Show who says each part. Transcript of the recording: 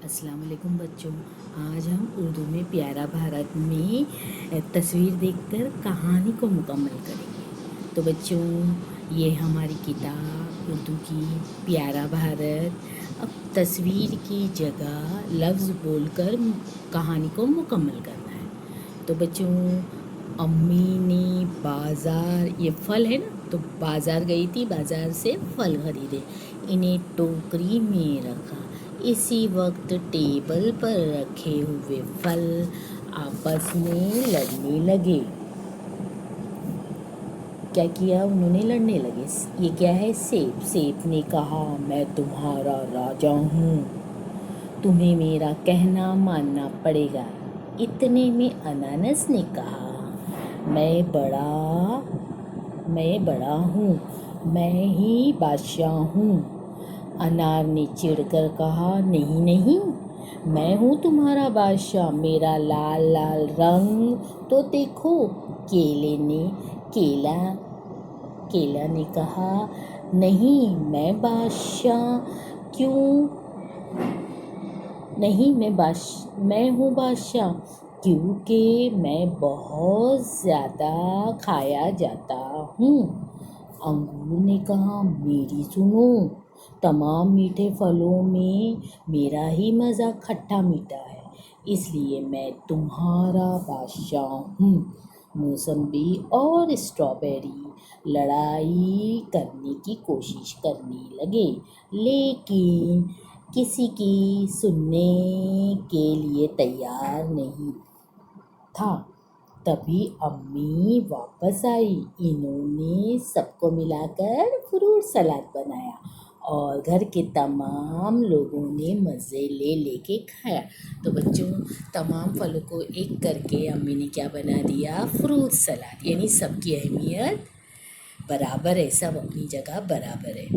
Speaker 1: अस्सलाम वालेकुम बच्चों। आज हम उर्दू में प्यारा भारत में तस्वीर देखकर कहानी को मुकम्मल करेंगे। तो बच्चों, ये हमारी किताब उर्दू की प्यारा भारत। अब तस्वीर की जगह लफ्ज़ बोलकर कहानी को मुकम्मल करना है। तो बच्चों, अम्मी ने बाज़ार, ये फल है ना, तो बाज़ार गई थी, बाज़ार से फल खरीदे, इन्हें टोकरी में रखा। इसी वक्त टेबल पर रखे हुए फल आपस में लड़ने लगे। क्या किया उन्होंने? लड़ने लगे। ये क्या है? सेब। सेब ने कहा, मैं तुम्हारा राजा हूँ, तुम्हें मेरा कहना मानना पड़ेगा। इतने में अनानास ने कहा, मैं बड़ा हूँ, मैं ही बादशाह हूँ। अनार ने चिढ़कर कहा, नहीं नहीं, मैं हूँ तुम्हारा बादशाह, मेरा लाल लाल रंग तो देखो। केला ने कहा, नहीं, मैं बादशाह क्यों नहीं, मैं हूँ बादशाह क्योंकि मैं बहुत ज़्यादा खाया जाता हूँ। अंगूर ने कहा, मेरी सुनो, तमाम मीठे फलों में मेरा ही मज़ा खट्टा मीठा है, इसलिए मैं तुम्हारा बादशाह हूँ। मौसम्बी और स्ट्रॉबेरी लड़ाई करने की कोशिश करने लगे, लेकिन किसी की सुनने के लिए तैयार नहीं था। तभी अम्मी वापस आई। इन्होंने सबको मिलाकर फ्रूट सलाद बनाया और घर के तमाम लोगों ने मज़े ले लेके खाया। तो बच्चों, तमाम फलों को एक करके अम्मी ने क्या बना दिया? Fruit salad. यानी सबकी अहमियत बराबर है, सब अपनी जगह बराबर है।